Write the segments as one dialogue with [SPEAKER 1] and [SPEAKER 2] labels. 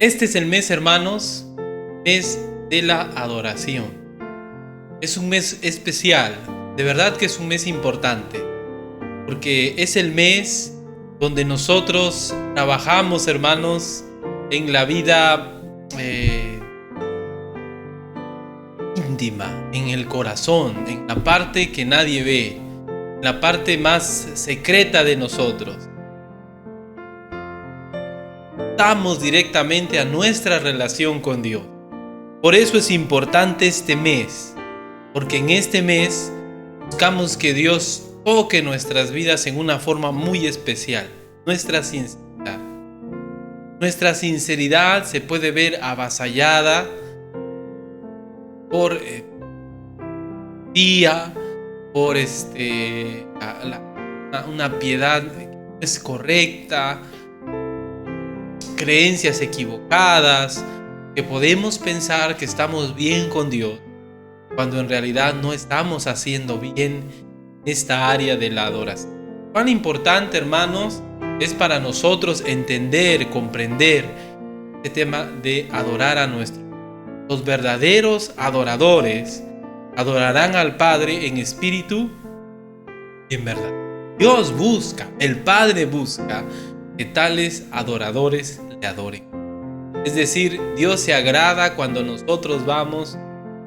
[SPEAKER 1] Este es el mes, hermanos, mes de la adoración. Es un mes especial, de verdad que es un mes importante, porque es el mes donde nosotros trabajamos, hermanos, en la vida íntima, en el corazón, en la parte que nadie ve, la parte más secreta de nosotros. Estamos directamente a nuestra relación con Dios. Por eso es importante este mes, porque en este mes buscamos que Dios toque nuestras vidas en una forma muy especial. Nuestra sinceridad se puede ver avasallada por por una piedad que no es correcta, creencias equivocadas, que podemos pensar que estamos bien con Dios, cuando en realidad no estamos haciendo bien esta área de la adoración. Cuán importante, hermanos, es para nosotros entender, comprender este tema de adorar a nuestro Dios. Los verdaderos adoradores adorarán al Padre en espíritu y en verdad. Dios busca, el Padre busca que tales adoradores le adoren. Es decir, Dios se agrada cuando nosotros vamos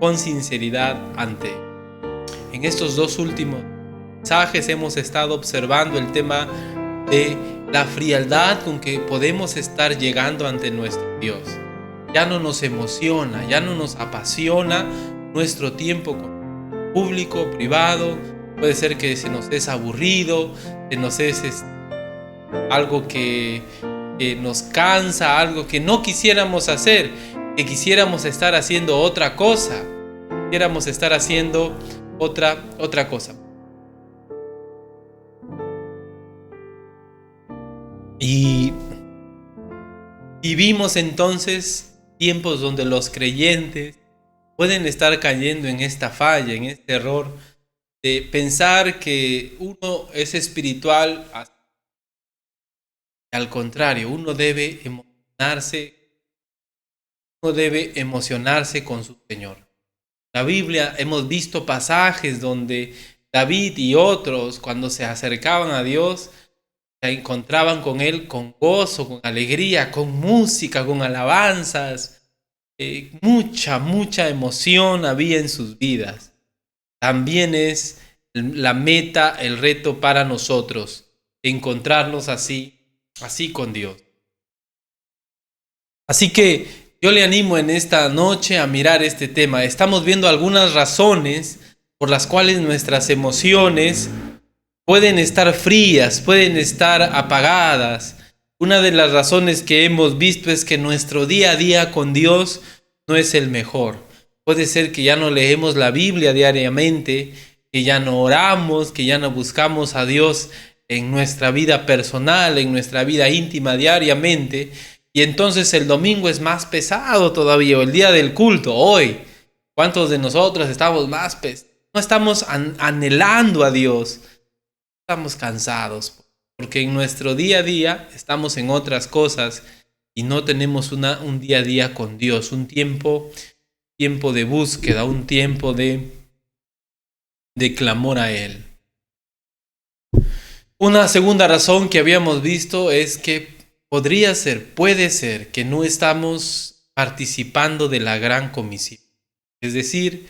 [SPEAKER 1] con sinceridad ante Él. En estos dos últimos mensajes hemos estado observando el tema de la frialdad con que podemos estar llegando ante nuestro Dios. Ya no nos emociona, ya no nos apasiona nuestro tiempo con público, privado. Puede ser que se nos es aburrido, que nos es algo que nos cansa, algo que no quisiéramos hacer, que quisiéramos estar haciendo otra cosa, quisiéramos estar haciendo otra cosa. Y vivimos entonces tiempos donde los creyentes pueden estar cayendo en esta falla, en este error de pensar que uno es espiritual. Al contrario, uno debe emocionarse con su Señor. En la Biblia hemos visto pasajes donde David y otros, cuando se acercaban a Dios, se encontraban con Él con gozo, con alegría, con música, con alabanzas. Mucha emoción había en sus vidas. También es la meta, el reto para nosotros, encontrarnos así con Dios. Así que yo le animo en esta noche a mirar este tema. Estamos viendo algunas razones por las cuales nuestras emociones pueden estar frías, pueden estar apagadas. Una de las razones que hemos visto es que nuestro día a día con Dios no es el mejor. Puede ser que ya no leemos la Biblia diariamente, que ya no oramos, que ya no buscamos a Dios en nuestra vida personal, en nuestra vida íntima diariamente, y entonces el domingo es más pesado todavía, o el día del culto, hoy. ¿Cuántos de nosotros estamos más pesados? No estamos anhelando a Dios, estamos cansados, porque en nuestro día a día estamos en otras cosas y no tenemos un día a día con Dios, un tiempo de búsqueda, un tiempo de clamor a Él. Una segunda razón que habíamos visto es que puede ser que no estamos participando de la gran comisión. Es decir,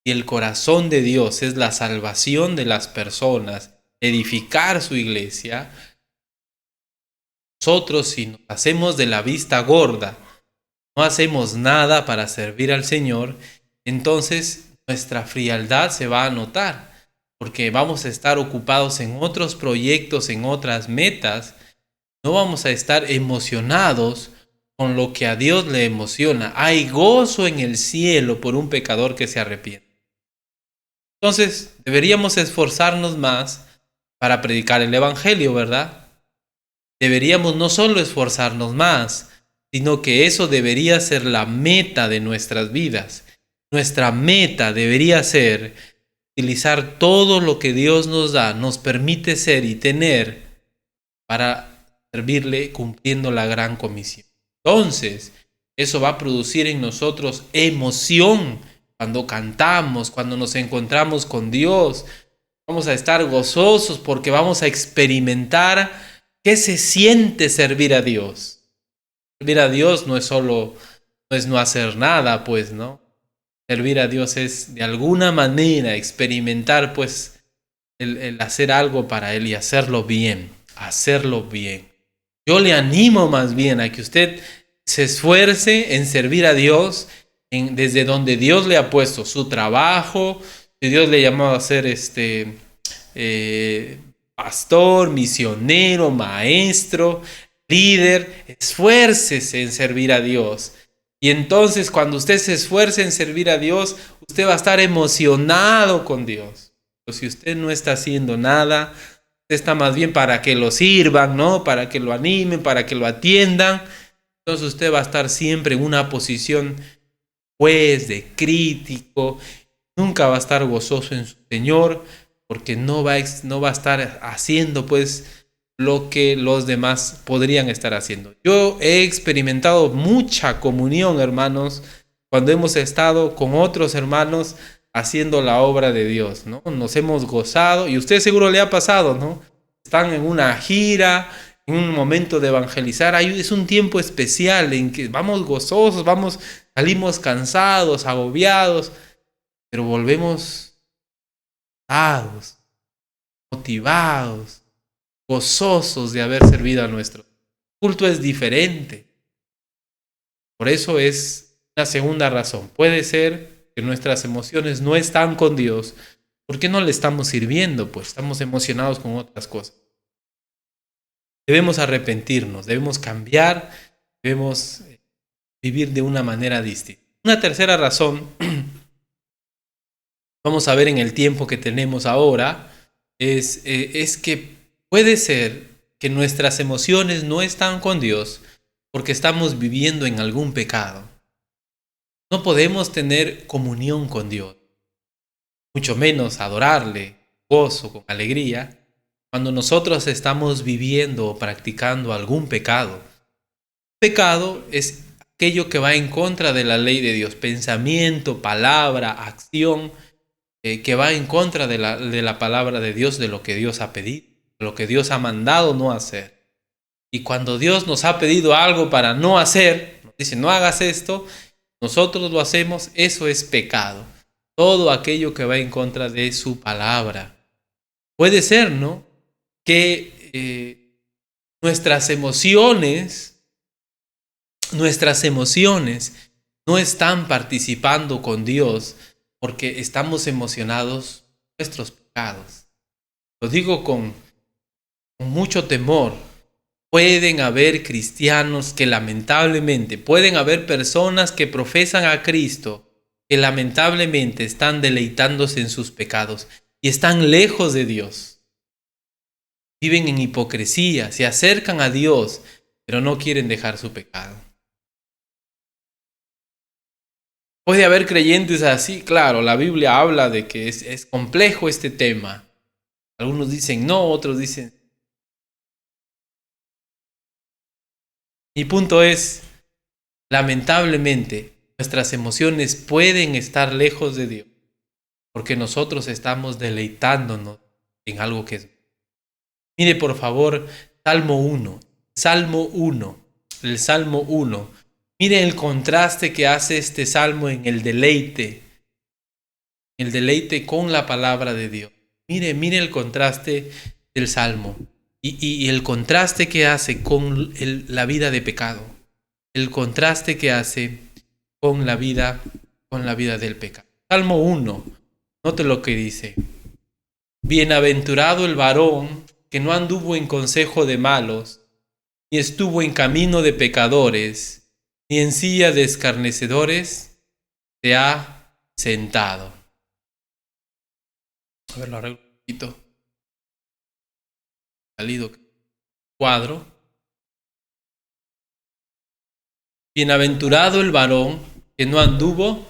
[SPEAKER 1] si el corazón de Dios es la salvación de las personas, edificar su iglesia, nosotros, si nos hacemos de la vista gorda, no hacemos nada para servir al Señor, entonces nuestra frialdad se va a notar, porque vamos a estar ocupados en otros proyectos, en otras metas. No vamos a estar emocionados con lo que a Dios le emociona. Hay gozo en el cielo por un pecador que se arrepiente. Entonces, deberíamos esforzarnos más para predicar el Evangelio, ¿verdad? Deberíamos no solo esforzarnos más, sino que eso debería ser la meta de nuestras vidas. Nuestra meta debería ser utilizar todo lo que Dios nos da, nos permite ser y tener para servirle cumpliendo la gran comisión. Entonces, eso va a producir en nosotros emoción cuando cantamos, cuando nos encontramos con Dios. Vamos a estar gozosos porque vamos a experimentar qué se siente servir a Dios. Servir a Dios no es no hacer nada, pues, ¿no? Servir a Dios es de alguna manera experimentar, pues, el hacer algo para Él y hacerlo bien, hacerlo bien. Yo le animo más bien a que usted se esfuerce en servir a Dios desde donde Dios le ha puesto su trabajo. Si Dios le llamó a ser pastor, misionero, maestro, líder, esfuércese en servir a Dios. Y entonces cuando usted se esfuerce en servir a Dios, usted va a estar emocionado con Dios. Pero si usted no está haciendo nada, usted está más bien para que lo sirvan, ¿no? Para que lo animen, para que lo atiendan. Entonces usted va a estar siempre en una posición, pues, de crítico. Nunca va a estar gozoso en su Señor, porque no va a estar haciendo, pues, lo que los demás podrían estar haciendo. Yo he experimentado mucha comunión, hermanos, cuando hemos estado con otros hermanos haciendo la obra de Dios, ¿no? Nos hemos gozado, y a usted seguro le ha pasado, ¿no? Están en una gira, en un momento de evangelizar, es un tiempo especial en que vamos gozosos, salimos cansados, agobiados, pero volvemos motivados, gozosos de haber servido a nuestro. El culto es diferente. Por eso es la segunda razón. Puede ser que nuestras emociones no están con Dios. ¿Por qué no le estamos sirviendo? Pues estamos emocionados con otras cosas. Debemos arrepentirnos, debemos cambiar, debemos vivir de una manera distinta. Una tercera razón, vamos a ver en el tiempo que tenemos ahora, es que puede ser que nuestras emociones no están con Dios porque estamos viviendo en algún pecado. No podemos tener comunión con Dios, mucho menos adorarle, gozo, con alegría, cuando nosotros estamos viviendo o practicando algún pecado. Pecado es aquello que va en contra de la ley de Dios, pensamiento, palabra, acción, que va en contra de la palabra de Dios, de lo que Dios ha pedido, de lo que Dios ha mandado no hacer. Y cuando Dios nos ha pedido algo para no hacer, nos dice no hagas esto, nosotros lo hacemos, eso es pecado. Todo aquello que va en contra de su palabra. Puede ser, ¿no?, que nuestras emociones no están participando con Dios porque estamos emocionados por nuestros pecados. Lo digo con mucho temor. Pueden haber cristianos que lamentablemente, pueden haber personas que profesan a Cristo que lamentablemente están deleitándose en sus pecados y están lejos de Dios. Viven en hipocresía, se acercan a Dios, pero no quieren dejar su pecado. Puede haber creyentes así, claro, la Biblia habla de que es complejo este tema. Algunos dicen no, otros dicen. Mi punto es, lamentablemente, nuestras emociones pueden estar lejos de Dios, porque nosotros estamos deleitándonos en algo que es. Mire, por favor, Salmo 1. El Salmo 1. Mire el contraste que hace este Salmo en el deleite. El deleite con la palabra de Dios. Mire el contraste del Salmo. Y el contraste que hace con la vida de pecado. El contraste que hace con la vida del pecado. Salmo 1. Note lo que dice. Bienaventurado el varón que no anduvo en consejo de malos, ni estuvo en camino de pecadores, ni en silla de escarnecedores se ha sentado. A ver, lo arreglo un poquito. Salido cuadro. Bienaventurado el varón que no anduvo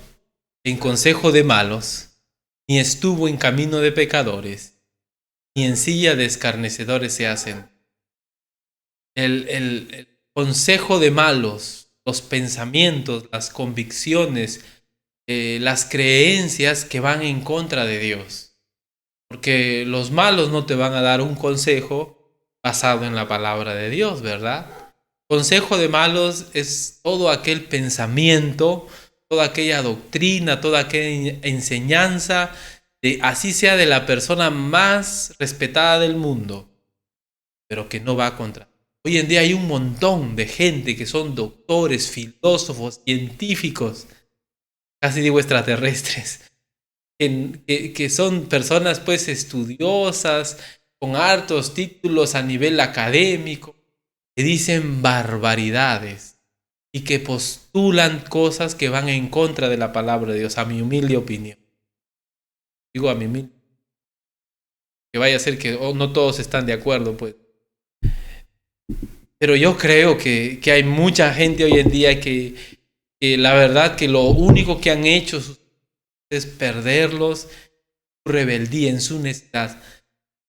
[SPEAKER 1] en consejo de malos, ni estuvo en camino de pecadores, ni en silla de escarnecedores se hacen. El consejo de malos los pensamientos, las convicciones, las creencias que van en contra de Dios. Porque los malos no te van a dar un consejo basado en la palabra de Dios, ¿verdad? Consejo de malos es todo aquel pensamiento, toda aquella doctrina, toda aquella enseñanza, así sea de la persona más respetada del mundo, pero que no va contra. Hoy en día hay un montón de gente que son doctores, filósofos, científicos, casi digo extraterrestres, que son personas pues estudiosas, con hartos títulos a nivel académico, que dicen barbaridades y que postulan cosas que van en contra de la palabra de Dios, a mi humilde opinión. Digo a mi humilde. Que vaya a ser que no todos están de acuerdo, pues. Pero yo creo que hay mucha gente hoy en día que la verdad que lo único que han hecho es perderlos, su rebeldía, en su necedad.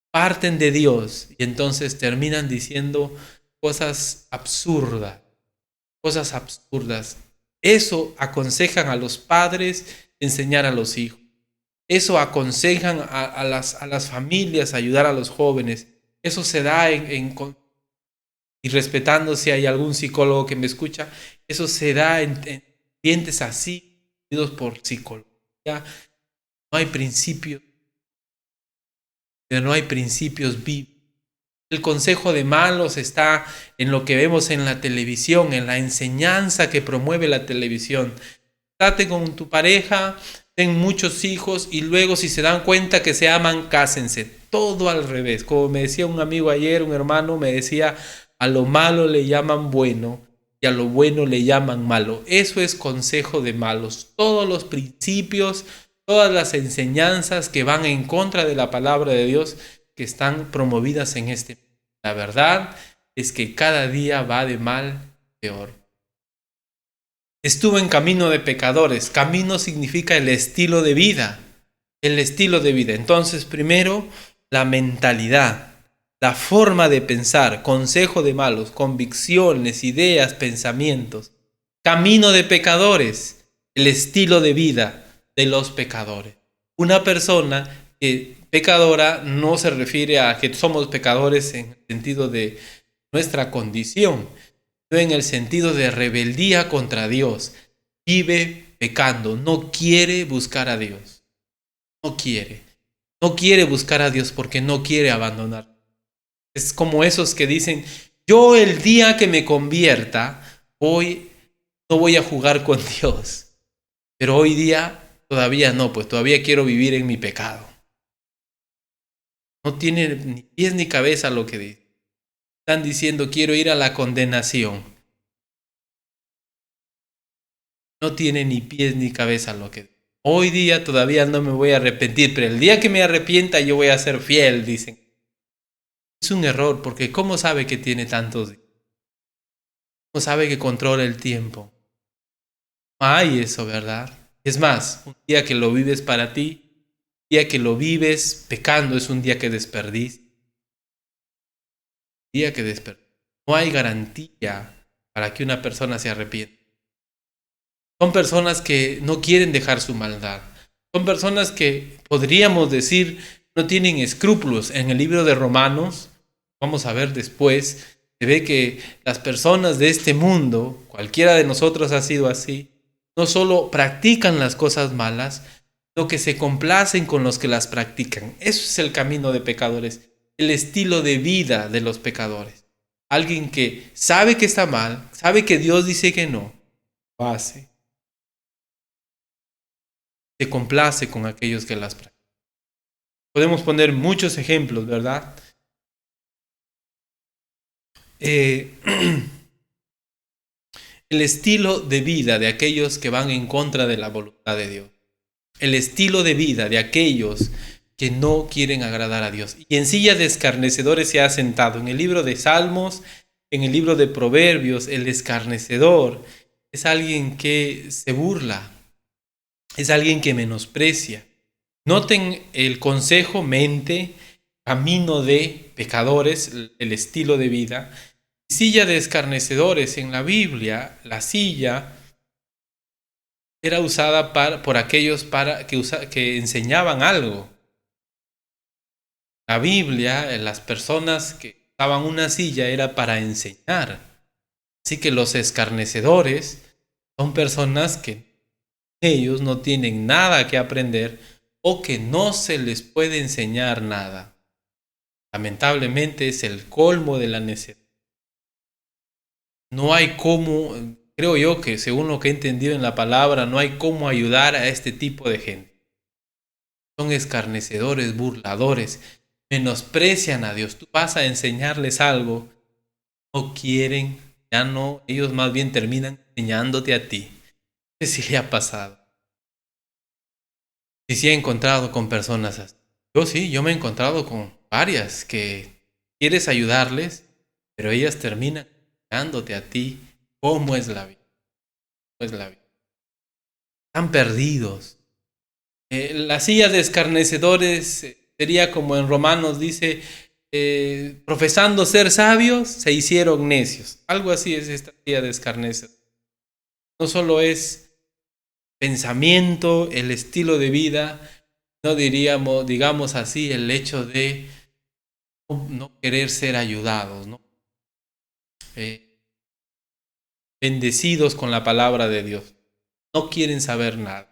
[SPEAKER 1] Parten de Dios y entonces terminan diciendo cosas absurdas. Cosas absurdas. Eso aconsejan a los padres enseñar a los hijos. Eso aconsejan a las familias ayudar a los jóvenes. Eso se da y respetando si hay algún psicólogo que me escucha, eso se da en ambientes así, por psicología. No hay principios, pero no hay principios bíblicos. El consejo de malos está en lo que vemos en la televisión, en la enseñanza que promueve la televisión. Trate con tu pareja, ten muchos hijos y luego si se dan cuenta que se aman, cásense. Todo al revés. Como me decía un amigo ayer, un hermano me decía, a lo malo le llaman bueno y a lo bueno le llaman malo. Eso es consejo de malos. Todos los principios, todas las enseñanzas que van en contra de la palabra de Dios que están promovidas en este. La verdad es que cada día va de mal a peor. Estuvo en camino de pecadores. Camino significa el estilo de vida. El estilo de vida. Entonces, primero, la mentalidad, la forma de pensar, consejo de malos, convicciones, ideas, pensamientos. Camino de pecadores, el estilo de vida de los pecadores. Una persona pecadora no se refiere a que somos pecadores en el sentido de nuestra condición, sino en el sentido de rebeldía contra Dios. Vive pecando, no quiere buscar a Dios. No quiere buscar a Dios porque no quiere abandonar. Es como esos que dicen, yo el día que me convierta, no voy a jugar con Dios. Pero hoy día todavía no, pues todavía quiero vivir en mi pecado. No tiene ni pies ni cabeza lo que dice. Están diciendo, quiero ir a la condenación. No tiene ni pies ni cabeza lo que dice. Hoy día todavía no me voy a arrepentir, pero el día que me arrepienta yo voy a ser fiel, dicen. Es un error, porque ¿cómo sabe que tiene tantos días? ¿Cómo sabe que controla el tiempo? No hay eso, ¿verdad? Es más, un día que lo vives para ti, un día que lo vives pecando, es un día que desperdicia. Un día que desperdicia. No hay garantía para que una persona se arrepienta. Son personas que no quieren dejar su maldad. Son personas que podríamos decir no tienen escrúpulos. En el libro de Romanos, vamos a ver después, se ve que las personas de este mundo, cualquiera de nosotros ha sido así, no solo practican las cosas malas, sino que se complacen con los que las practican. Eso es el camino de pecadores, el estilo de vida de los pecadores. Alguien que sabe que está mal, sabe que Dios dice que no, lo hace. Se complace con aquellos que las practican. Podemos poner muchos ejemplos, ¿verdad? El estilo de vida de aquellos que van en contra de la voluntad de Dios. El estilo de vida de aquellos que no quieren agradar a Dios. Y en silla de escarnecedores se ha sentado. En el libro de Salmos, en el libro de Proverbios, el escarnecedor es alguien que se burla. Es alguien que menosprecia. Noten el consejo, mente, camino de pecadores, el estilo de vida. Silla de escarnecedores. En la Biblia, la silla era usada por aquellos que enseñaban algo. La Biblia, las personas que usaban una silla era para enseñar. Así que los escarnecedores son personas que ellos no tienen nada que aprender o que no se les puede enseñar nada. Lamentablemente es el colmo de la necedad. No hay cómo, creo yo que según lo que he entendido en la palabra, no hay cómo ayudar a este tipo de gente. Son escarnecedores, burladores, menosprecian a Dios. Tú vas a enseñarles algo, no quieren, ya no, ellos más bien terminan enseñándote a ti. No sé si le ha pasado. Y sí he encontrado con personas así. Yo me he encontrado con varias que quieres ayudarles, pero ellas terminan enseñándote a ti cómo es la vida. Cómo es la vida. Están perdidos. Las sillas de escarnecedores sería como en Romanos dice, profesando ser sabios, se hicieron necios. Algo así es esta silla de escarnecedores. No solo es pensamiento, el estilo de vida, no digamos así, el hecho de no querer ser ayudados, ¿no? Bendecidos con la palabra de Dios. No quieren saber nada.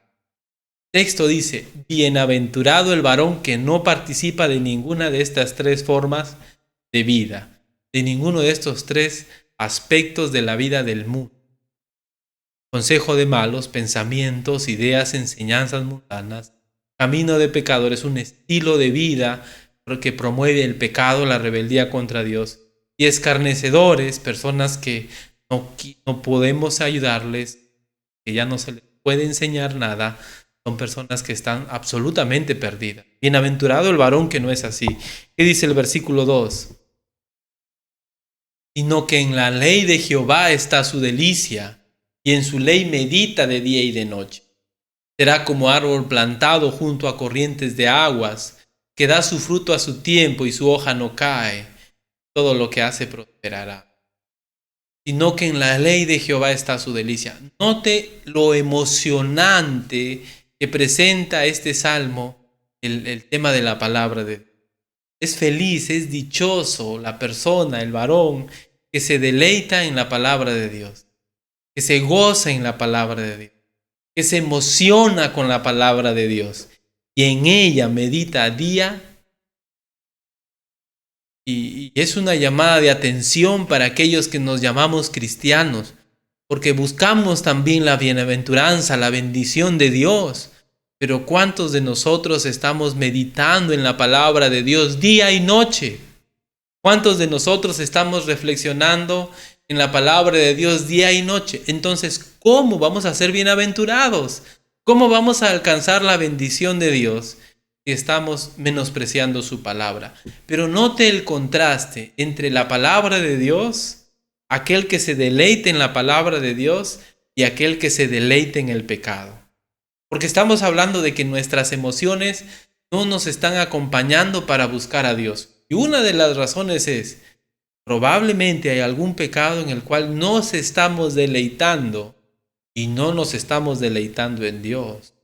[SPEAKER 1] El texto dice, bienaventurado el varón que no participa de ninguna de estas tres formas de vida, de ninguno de estos tres aspectos de la vida del mundo. Consejo de malos, pensamientos, ideas, enseñanzas mundanas, camino de pecadores, un estilo de vida que promueve el pecado, la rebeldía contra Dios, y escarnecedores, personas que no podemos ayudarles, que ya no se les puede enseñar nada, son personas que están absolutamente perdidas. Bienaventurado el varón que no es así. ¿Qué dice el versículo 2? Sino que en la ley de Jehová está su delicia, y en su ley medita de día y de noche. Será como árbol plantado junto a corrientes de aguas, que da su fruto a su tiempo y su hoja no cae. Todo lo que hace prosperará. Sino que en la ley de Jehová está su delicia. Note lo emocionante que presenta este salmo, el tema de la palabra de Dios. Es feliz, es dichoso la persona, el varón, que se deleita en la palabra de Dios, que se goza en la palabra de Dios, que se emociona con la palabra de Dios y en ella medita día. Y es una llamada de atención para aquellos que nos llamamos cristianos, porque buscamos también la bienaventuranza, la bendición de Dios. Pero ¿cuántos de nosotros estamos meditando en la palabra de Dios día y noche? ¿Cuántos de nosotros estamos reflexionando en la palabra de Dios día y noche? Entonces, ¿cómo vamos a ser bienaventurados? ¿Cómo vamos a alcanzar la bendición de Dios si estamos menospreciando su palabra? Pero note el contraste entre la palabra de Dios, aquel que se deleite en la palabra de Dios, y aquel que se deleite en el pecado. Porque estamos hablando de que nuestras emociones no nos están acompañando para buscar a Dios. Y una de las razones es, probablemente hay algún pecado en el cual nos estamos deleitando y no nos estamos deleitando en Dios.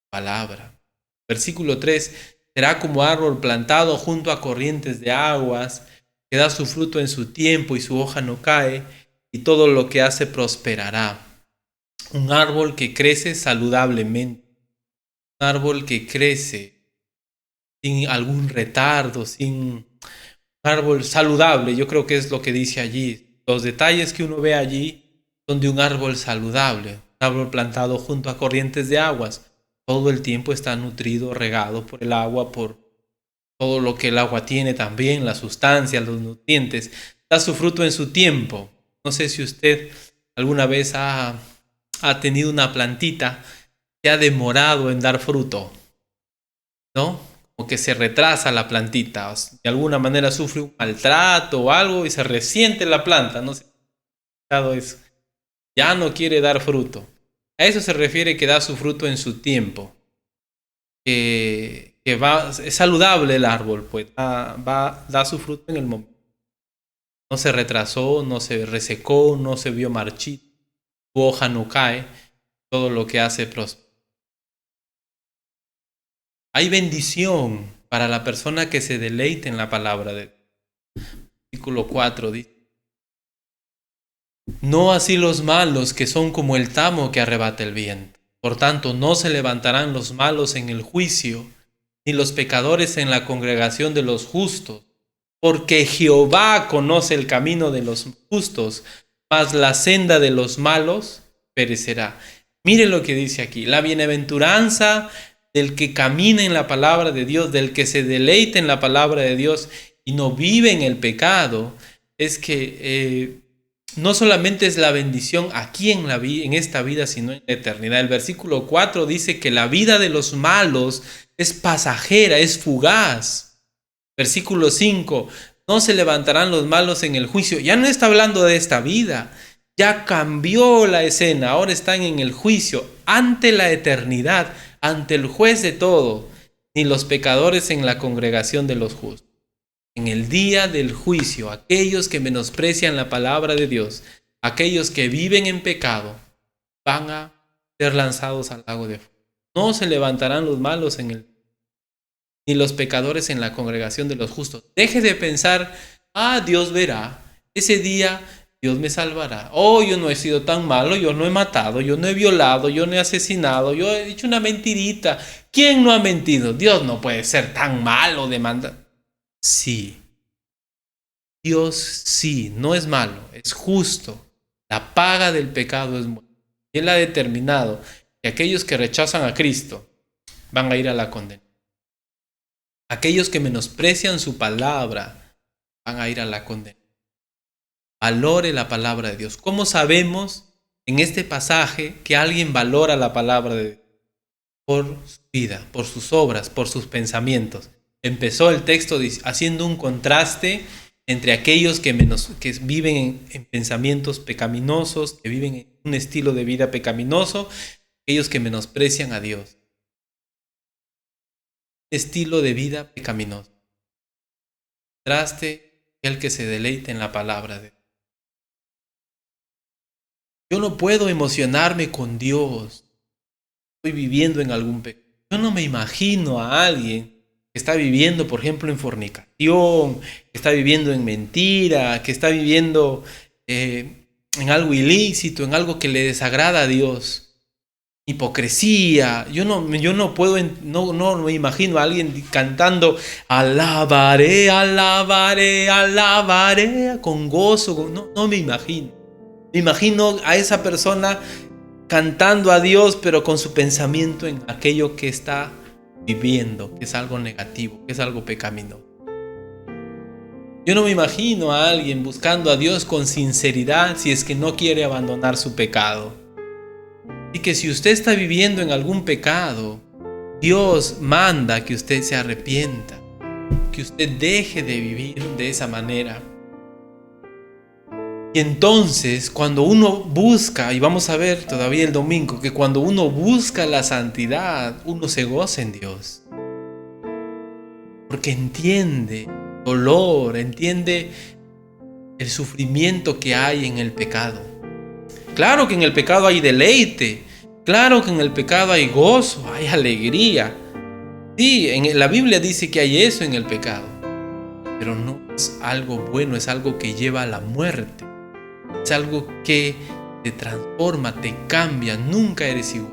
[SPEAKER 1] Palabra. Versículo 3, será como árbol plantado junto a corrientes de aguas, que da su fruto en su tiempo y su hoja no cae, y todo lo que hace prosperará. Un árbol que crece saludablemente, un árbol que crece sin algún retardo, un árbol saludable. Yo creo que es lo que dice allí. Los detalles que uno ve allí son de un árbol saludable, un árbol plantado junto a corrientes de aguas. Todo el tiempo está nutrido, regado por el agua, por todo lo que el agua tiene también, las sustancias, los nutrientes. Da su fruto en su tiempo. No sé si usted alguna vez ha tenido una plantita que ha demorado en dar fruto, ¿no? Como que se retrasa la plantita, de alguna manera sufre un maltrato o algo y se resiente la planta, no sé si ha escuchado eso. Ya no quiere dar fruto. A eso se refiere que da su fruto en su tiempo. Es saludable el árbol, pues da su fruto en el momento. No se retrasó, no se resecó, no se vio marchito, su hoja no cae, todo lo que hace prospera. Hay bendición para la persona que se deleite en la palabra de Dios. Versículo 4 dice: no así los malos, que son como el tamo que arrebata el viento. Por tanto, no se levantarán los malos en el juicio, ni los pecadores en la congregación de los justos, porque Jehová conoce el camino de los justos, mas la senda de los malos perecerá. Mire lo que dice aquí: la bienaventuranza del que camina en la palabra de Dios, del que se deleita en la palabra de Dios y no vive en el pecado, es que no solamente es la bendición aquí en esta vida, sino en la eternidad. El versículo 4 dice que la vida de los malos es pasajera, es fugaz. Versículo 5, no se levantarán los malos en el juicio. Ya no está hablando de esta vida, ya cambió la escena, ahora están en el juicio, ante la eternidad, ante el juez de todo, ni los pecadores en la congregación de los justos. En el día del juicio, aquellos que menosprecian la palabra de Dios, aquellos que viven en pecado, van a ser lanzados al lago de fuego. No se levantarán los malos ni los pecadores en la congregación de los justos. Deje de pensar: Dios verá, ese día Dios me salvará. Yo no he sido tan malo, yo no he matado, yo no he violado, yo no he asesinado, yo he dicho una mentirita. ¿Quién no ha mentido? Dios no puede ser tan malo de mandar. Sí, Dios sí, no es malo, es justo. La paga del pecado es muerte. Y Él ha determinado que aquellos que rechazan a Cristo van a ir a la condena. Aquellos que menosprecian su palabra van a ir a la condena. Valore la palabra de Dios. ¿Cómo sabemos en este pasaje que alguien valora la palabra de Dios? Por su vida, por sus obras, por sus pensamientos. Empezó el texto haciendo un contraste entre aquellos que viven en pensamientos pecaminosos, que viven en un estilo de vida pecaminoso, aquellos que menosprecian a Dios. Estilo de vida pecaminoso. Contraste el que se deleita en la palabra de Dios. Yo no puedo emocionarme con Dios. Estoy viviendo en algún pecado. Yo no me imagino a alguien que está viviendo, por ejemplo, en fornicación, que está viviendo en mentira, que está viviendo en algo ilícito, en algo que le desagrada a Dios. Hipocresía. Yo no me imagino a alguien cantando: alabaré, alabaré, alabaré, con gozo. No me imagino. Me imagino a esa persona cantando a Dios, pero con su pensamiento en aquello que está viviendo, que es algo negativo, que es algo pecaminoso. Yo no me imagino a alguien buscando a Dios con sinceridad si es que no quiere abandonar su pecado. Y que si usted está viviendo en algún pecado, Dios manda que usted se arrepienta, que usted deje de vivir de esa manera. Y entonces, cuando uno busca, y vamos a ver todavía el domingo, que cuando uno busca la santidad, uno se goza en Dios. Porque entiende el dolor, entiende el sufrimiento que hay en el pecado. Claro que en el pecado hay deleite, claro que en el pecado hay gozo, hay alegría. Sí, en la Biblia dice que hay eso en el pecado, pero no es algo bueno, es algo que lleva a la muerte. Es algo que te transforma, te cambia, nunca eres igual.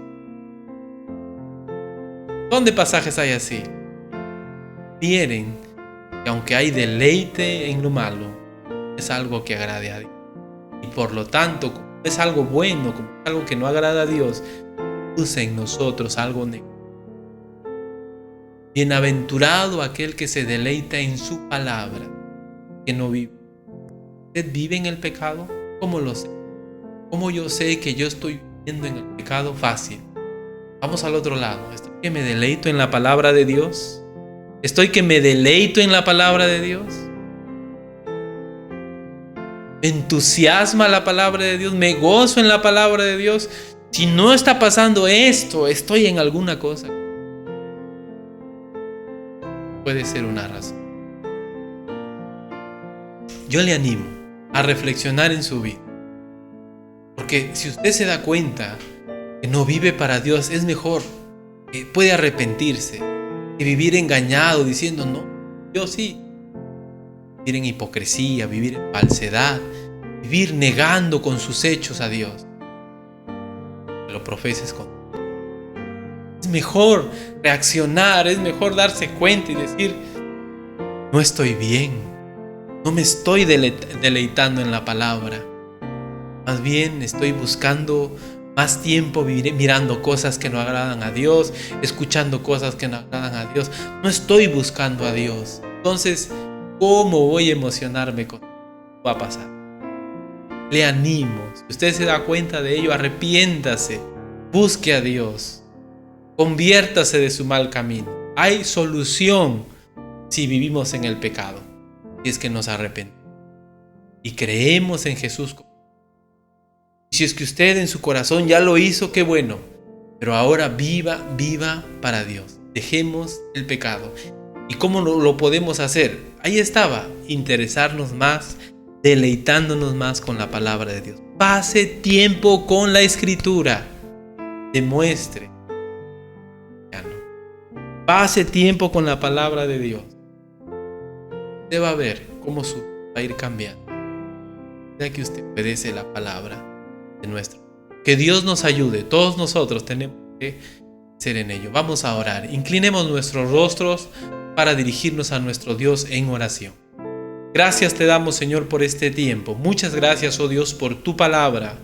[SPEAKER 1] ¿Dónde pasajes hay así? Quieren que aunque hay deleite en lo malo, es algo que agrade a Dios. Y por lo tanto, como es algo bueno, como es algo que no agrada a Dios, produce en nosotros algo negativo. Bienaventurado aquel que se deleita en su palabra, que no vive. ¿Usted vive en el pecado? ¿Cómo lo sé? ¿Cómo yo sé que yo estoy viviendo en el pecado? Fácil. Vamos al otro lado. ¿Estoy que me deleito en la palabra de Dios? ¿Estoy que me deleito en la palabra de Dios? ¿Me entusiasma la palabra de Dios? ¿Me gozo en la palabra de Dios? Si no está pasando esto, estoy en alguna cosa. Puede ser una razón. Yo le animo a reflexionar en su vida. Porque si usted se da cuenta que no vive para Dios, es mejor, puede arrepentirse, que vivir engañado diciendo no, yo sí. Vivir en hipocresía, vivir en falsedad, vivir negando con sus hechos a Dios. Que lo profeses con. Es mejor reaccionar, es mejor darse cuenta y decir, no estoy bien, no me estoy deleitando en la palabra. Más bien estoy buscando más tiempo mirando cosas que no agradan a Dios, escuchando cosas que no agradan a Dios. No estoy buscando a Dios. Entonces, ¿cómo voy a emocionarme con lo que va a pasar? Le animo. Si usted se da cuenta de ello, arrepiéntase. Busque a Dios. Conviértase de su mal camino. Hay solución si vivimos en el pecado. Y es que nos arrepentimos. Y creemos en Jesús. Si es que usted en su corazón ya lo hizo, qué bueno. Pero ahora viva para Dios. Dejemos el pecado. ¿Y cómo lo podemos hacer? Ahí estaba, interesarnos más, deleitándonos más con la palabra de Dios. Pase tiempo con la Escritura. Demuestre. Pase tiempo con la palabra de Dios. Usted va a ver cómo su vida va a ir cambiando. Ya que usted obedece la palabra de nuestro. Que Dios nos ayude. Todos nosotros tenemos que ser en ello. Vamos a orar. Inclinemos nuestros rostros para dirigirnos a nuestro Dios en oración. Gracias te damos, Señor, por este tiempo. Muchas gracias, oh Dios, por tu palabra.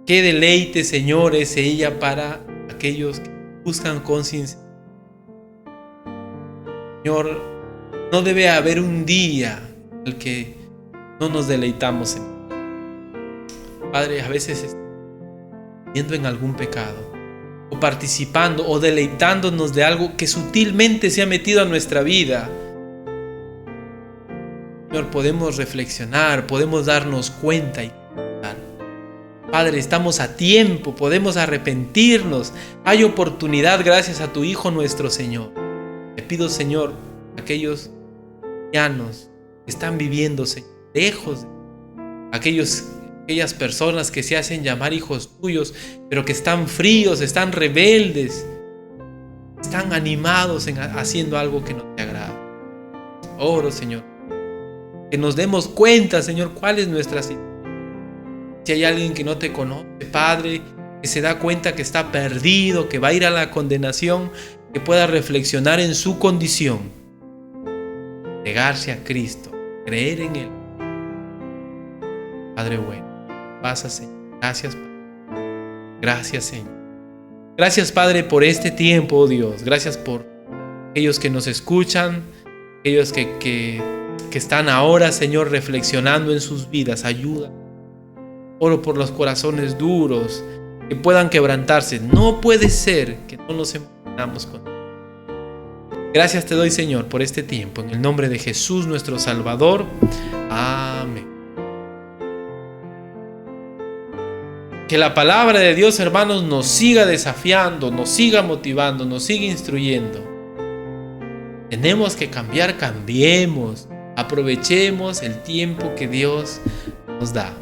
[SPEAKER 1] Qué deleite, Señor, es ella para aquellos que buscan con sinceridad. Señor, no debe haber un día en el que no nos deleitamos en. Padre, a veces estamos viendo en algún pecado, o participando, o deleitándonos de algo que sutilmente se ha metido a nuestra vida. Señor, podemos reflexionar, podemos darnos cuenta y pensar. Padre, estamos a tiempo, podemos arrepentirnos. Hay oportunidad gracias a tu Hijo nuestro Señor. Te pido, Señor, aquellos cristianos que están viviendo, Señor, lejos de aquellas personas que se hacen llamar hijos tuyos, pero que están fríos, están rebeldes, están animados en haciendo algo que no te agrada. Oro, Señor, que nos demos cuenta, Señor, cuál es nuestra situación. Si hay alguien que no te conoce, Padre, que se da cuenta que está perdido, que va a ir a la condenación, que pueda reflexionar en su condición, entregarse a Cristo, creer en Él. Padre bueno, pasa, Señor. Gracias, Padre. Gracias, Señor. Gracias, Padre, por este tiempo, oh Dios. Gracias por aquellos que nos escuchan, aquellos que están ahora, Señor, reflexionando en sus vidas. Ayuda. Oro por los corazones duros, que puedan quebrantarse. No puede ser que no nos emocionamos con Él. Gracias te doy, Señor, por este tiempo. En el nombre de Jesús, nuestro Salvador. Amén. Que la palabra de Dios, hermanos, nos siga desafiando, nos siga motivando, nos siga instruyendo. Tenemos que cambiar, cambiemos. Aprovechemos el tiempo que Dios nos da.